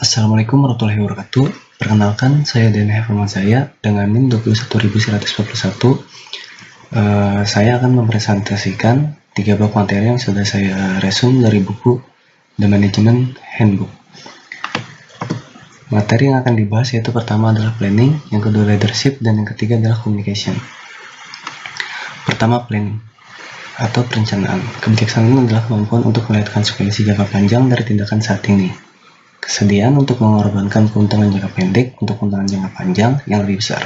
Assalamualaikum warahmatullahi wabarakatuh. Perkenalkan, saya Dene Herman saya dengan NIM 21141. Saya akan mempresentasikan 3 bab materi yang sudah saya resume dari buku The Management Handbook. Materi yang akan dibahas yaitu pertama adalah planning, yang kedua leadership, dan yang ketiga adalah communication. Pertama, planning atau perencanaan. Kebijaksanaan adalah kemampuan untuk melihat konsekuensi jangka panjang dari tindakan saat ini. Kesediaan untuk mengorbankan keuntungan jangka pendek untuk keuntungan jangka panjang yang lebih besar,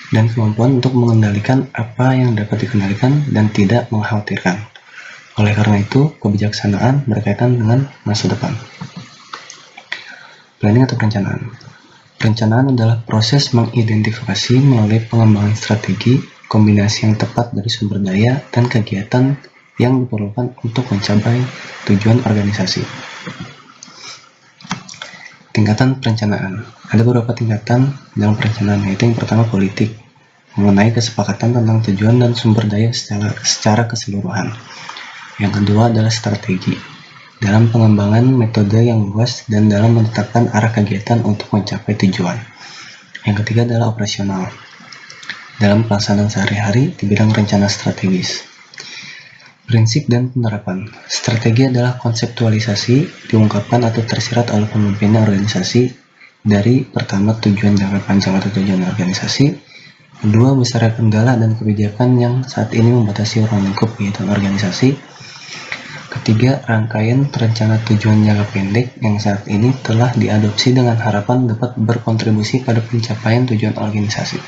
dan kemampuan untuk mengendalikan apa yang dapat dikendalikan dan tidak mengkhawatirkan. Oleh karena itu, kebijaksanaan berkaitan dengan masa depan. Planning atau perencanaan. Perencanaan adalah proses mengidentifikasi melalui pengembangan strategi, kombinasi yang tepat dari sumber daya dan kegiatan yang diperlukan untuk mencapai tujuan organisasi. Tingkatan perencanaan. Ada beberapa tingkatan dalam perencanaan, yaitu yang pertama politik, mengenai kesepakatan tentang tujuan dan sumber daya secara keseluruhan. Yang kedua adalah strategi, dalam pengembangan metode yang luas dan dalam menetapkan arah kegiatan untuk mencapai tujuan. Yang ketiga adalah operasional, dalam pelaksanaan sehari-hari di bidang rencana strategis. Prinsip dan penerapan. Strategi adalah konseptualisasi, diungkapkan atau tersirat oleh pemimpin organisasi dari pertama tujuan jangka panjang atau tujuan organisasi, kedua besar kendala dan kebijakan yang saat ini membatasi ruang lingkup kegiatan organisasi, ketiga rangkaian perencana tujuan jangka pendek yang saat ini telah diadopsi dengan harapan dapat berkontribusi pada pencapaian tujuan organisasi.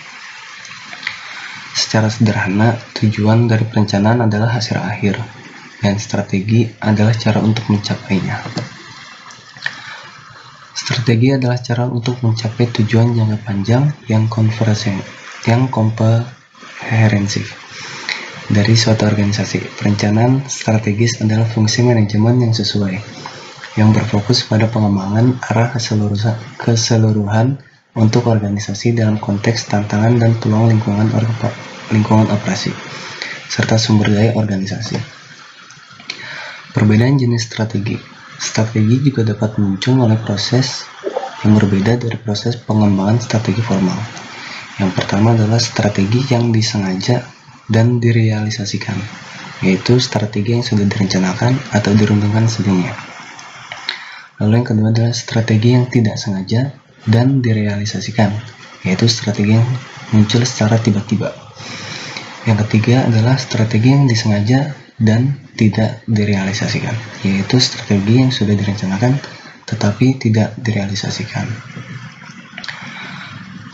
Secara sederhana, tujuan dari perencanaan adalah hasil akhir, dan strategi adalah cara untuk mencapainya. Strategi adalah cara untuk mencapai tujuan jangka panjang yang komprehensif dari suatu organisasi. Perencanaan strategis adalah fungsi manajemen yang sesuai, yang berfokus pada pengembangan arah keseluruhan untuk organisasi dalam konteks tantangan dan peluang lingkungan operasi, serta sumber daya organisasi. Perbedaan jenis strategi. Strategi juga dapat muncul oleh proses yang berbeda dari proses pengembangan strategi formal. Yang pertama adalah strategi yang disengaja dan direalisasikan, yaitu strategi yang sudah direncanakan atau dirundungkan sebelumnya. Lalu yang kedua adalah strategi yang tidak sengaja dan direalisasikan, yaitu strategi yang muncul secara tiba-tiba. Yang ketiga adalah strategi yang disengaja dan tidak direalisasikan, yaitu strategi yang sudah direncanakan tetapi tidak direalisasikan.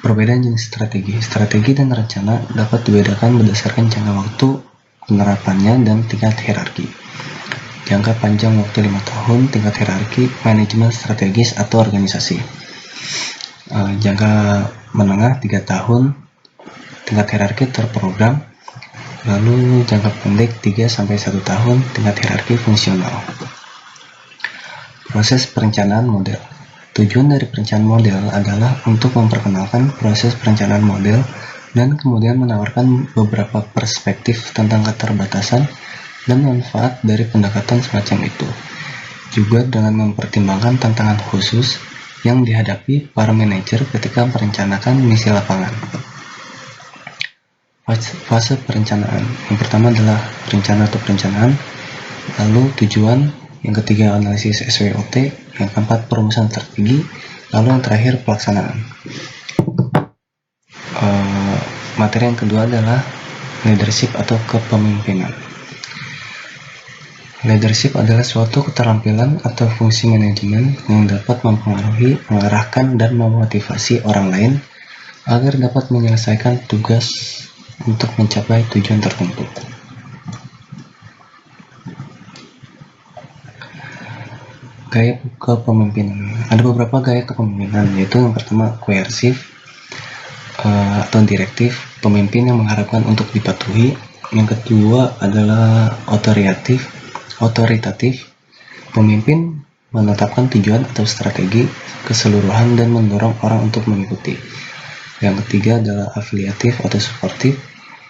Perbedaan jenis strategi. Strategi dan rencana dapat dibedakan berdasarkan jangka waktu penerapannya dan tingkat hierarki. Jangka panjang waktu 5 tahun, tingkat hierarki, manajemen strategis atau organisasi. Jangka menengah 3 tahun, tingkat hierarki terprogram. Lalu jangka pendek 3-1 tahun, tingkat hierarki fungsional. Proses perencanaan model. Tujuan dari perencanaan model adalah untuk memperkenalkan proses perencanaan model dan kemudian menawarkan beberapa perspektif tentang keterbatasan dan manfaat dari pendekatan semacam itu, juga dengan mempertimbangkan tantangan khusus yang dihadapi para manajer ketika merencanakan misi lapangan. Fase perencanaan. Yang pertama adalah rencana atau perencanaan, lalu tujuan, yang ketiga analisis SWOT, yang keempat perumusan strategi, lalu yang terakhir pelaksanaan. Materi yang kedua adalah leadership atau kepemimpinan. Leadership adalah suatu keterampilan atau fungsi manajemen yang dapat mempengaruhi, mengarahkan, dan memotivasi orang lain agar dapat menyelesaikan tugas untuk mencapai tujuan tertentu. Gaya kepemimpinan. Ada beberapa gaya kepemimpinan, yaitu yang pertama koersif atau direktif, pemimpin yang mengharapkan untuk dipatuhi. Yang kedua adalah otoritatif, pemimpin menetapkan tujuan atau strategi keseluruhan dan mendorong orang untuk mengikuti. Yang ketiga adalah afiliatif atau suportif,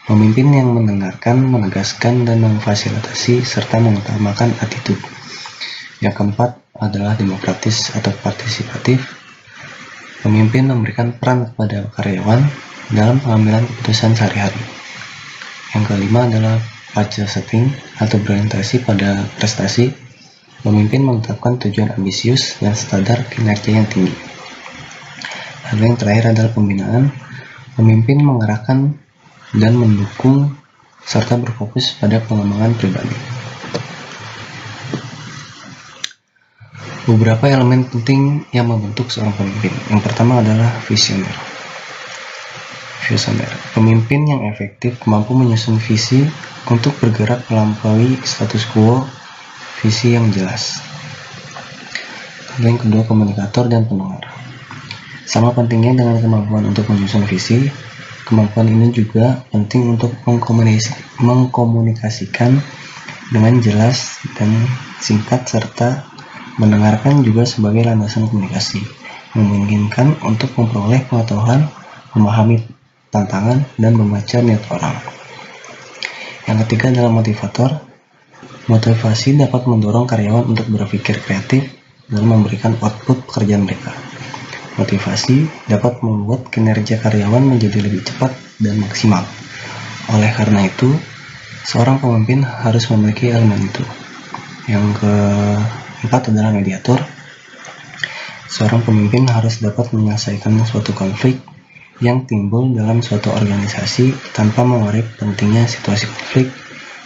pemimpin yang mendengarkan, menegaskan, dan memfasilitasi serta mengutamakan attitude. Yang keempat adalah demokratis atau partisipatif. Pemimpin memberikan peran kepada karyawan dalam pengambilan keputusan sehari-hari. Yang kelima adalah pace setting atau berorientasi pada prestasi. Pemimpin menetapkan tujuan ambisius dan standar kinerja yang tinggi. Lalu yang terakhir adalah pembinaan. Pemimpin mengarahkan dan mendukung serta berfokus pada pengembangan pribadi. Beberapa elemen penting yang membentuk seorang pemimpin. Yang pertama adalah visioner. Pemimpin yang efektif mampu menyusun visi untuk bergerak melampaui status quo, visi yang jelas. Lalu yang kedua, komunikator dan pendengar. Sama pentingnya dengan kemampuan untuk menyusun visi, kemampuan ini juga penting untuk mengkomunikasikan dengan jelas dan singkat, serta mendengarkan juga sebagai landasan komunikasi, memungkinkan untuk memperoleh pengetahuan, memahami tantangan, dan membaca niat orang. Yang ketiga adalah motivator. Motivasi dapat mendorong karyawan untuk berpikir kreatif dan memberikan output pekerjaan mereka. Motivasi dapat membuat kinerja karyawan menjadi lebih cepat dan maksimal. Oleh karena itu, seorang pemimpin harus memiliki elemen itu. Yang keempat adalah mediator. Seorang pemimpin harus dapat menyelesaikan suatu konflik yang timbul dalam suatu organisasi tanpa mengoreksi pentingnya situasi konflik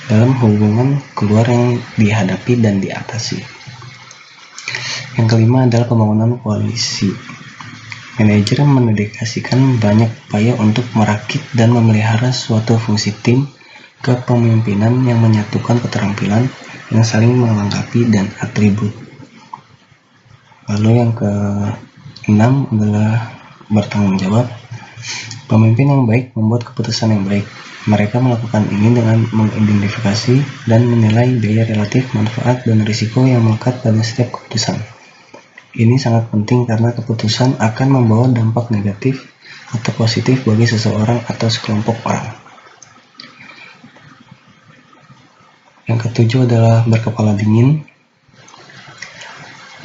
dalam hubungan keluar yang dihadapi dan diatasi. Yang kelima adalah pembangunan koalisi. Manajer mendedikasikan banyak upaya untuk merakit dan memelihara suatu fungsi tim kepemimpinan yang menyatukan keterampilan yang saling melengkapi dan atribut. Lalu yang keenam adalah bertanggung jawab. Pemimpin yang baik membuat keputusan yang baik. Mereka melakukan ini dengan mengidentifikasi dan menilai biaya relatif, manfaat, dan risiko yang melekat pada setiap keputusan. Ini sangat penting karena keputusan akan membawa dampak negatif atau positif bagi seseorang atau sekelompok orang. Yang ketujuh adalah berkepala dingin.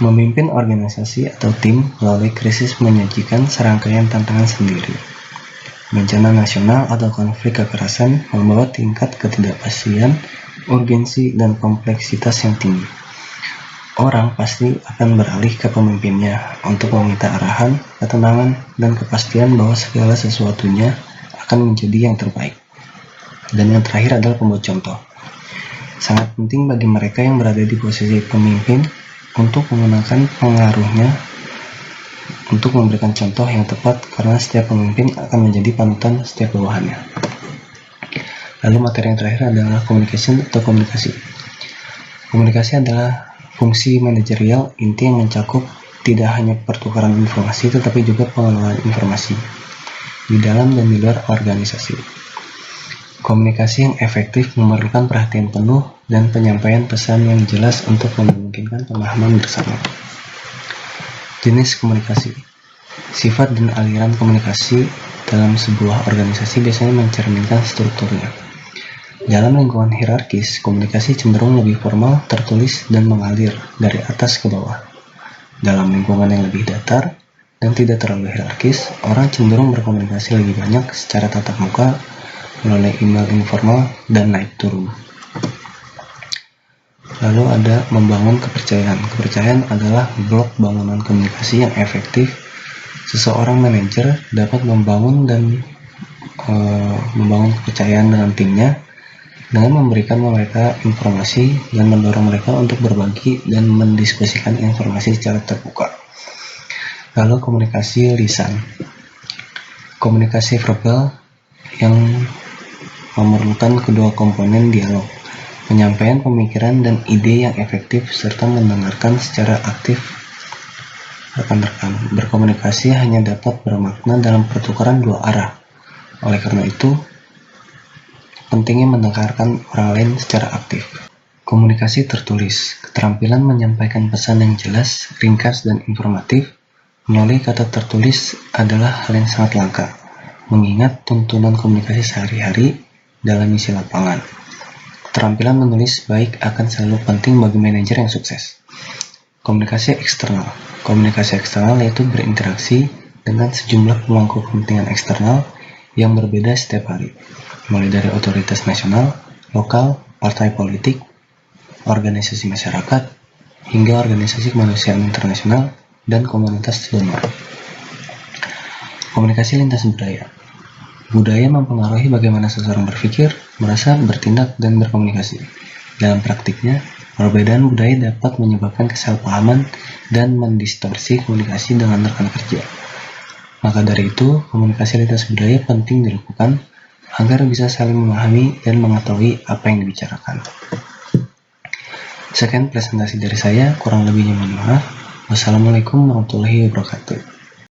Memimpin organisasi atau tim melalui krisis menyajikan serangkaian tantangan sendiri. Bencana nasional atau konflik kekerasan membawa tingkat ketidakpastian, urgensi, dan kompleksitas yang tinggi. Orang pasti akan beralih ke pemimpinnya untuk meminta arahan, ketenangan, dan kepastian bahwa segala sesuatunya akan menjadi yang terbaik. Dan yang terakhir adalah pembuat contoh. Sangat penting bagi mereka yang berada di posisi pemimpin untuk menggunakan pengaruhnya untuk memberikan contoh yang tepat, karena setiap pemimpin akan menjadi panutan setiap bawahannya. Lalu materi yang terakhir adalah communication atau komunikasi. Komunikasi adalah fungsi manajerial inti yang mencakup tidak hanya pertukaran informasi tetapi juga pengelolaan informasi di dalam dan di luar organisasi. Komunikasi yang efektif memerlukan perhatian penuh dan penyampaian pesan yang jelas untuk memungkinkan pemahaman bersama. Jenis komunikasi. Sifat dan aliran komunikasi dalam sebuah organisasi biasanya mencerminkan strukturnya. Dalam lingkungan hierarkis, komunikasi cenderung lebih formal, tertulis, dan mengalir dari atas ke bawah. Dalam lingkungan yang lebih datar dan tidak terlalu hierarkis, orang cenderung berkomunikasi lebih banyak secara tatap muka, melalui email informal, dan naik turun. Lalu ada membangun kepercayaan. Kepercayaan adalah blok bangunan komunikasi yang efektif. Seseorang manajer dapat membangun kepercayaan dengan timnya dengan memberikan mereka informasi dan mendorong mereka untuk berbagi dan mendiskusikan informasi secara terbuka. Lalu komunikasi lisan. Komunikasi verbal yang memerlukan kedua komponen dialog, penyampaian pemikiran dan ide yang efektif, serta mendengarkan secara aktif rekan-rekan. Berkomunikasi hanya dapat bermakna dalam pertukaran dua arah. Oleh karena itu, pentingnya mendengarkan orang lain secara aktif. Komunikasi tertulis, keterampilan menyampaikan pesan yang jelas, ringkas, dan informatif melalui kata tertulis adalah hal yang sangat langka, mengingat tuntunan komunikasi sehari-hari dalam misi lapangan. Keterampilan menulis baik akan selalu penting bagi manajer yang sukses. Komunikasi eksternal. Komunikasi eksternal yaitu berinteraksi dengan sejumlah pemangku kepentingan eksternal yang berbeda setiap hari, mulai dari otoritas nasional, lokal, partai politik, organisasi masyarakat, hingga organisasi kemanusiaan internasional dan komunitas donor. Komunikasi lintas budaya. Budaya mempengaruhi bagaimana seseorang berpikir, merasa, bertindak, dan berkomunikasi. Dalam praktiknya, perbedaan budaya dapat menyebabkan kesalahpahaman dan mendistorsi komunikasi dengan rekan kerja. Maka dari itu, komunikasi lintas budaya penting dilakukan agar bisa saling memahami dan mengetahui apa yang dibicarakan. Sekian presentasi dari saya, kurang lebihnya mohon maaf. Wassalamualaikum warahmatullahi wabarakatuh.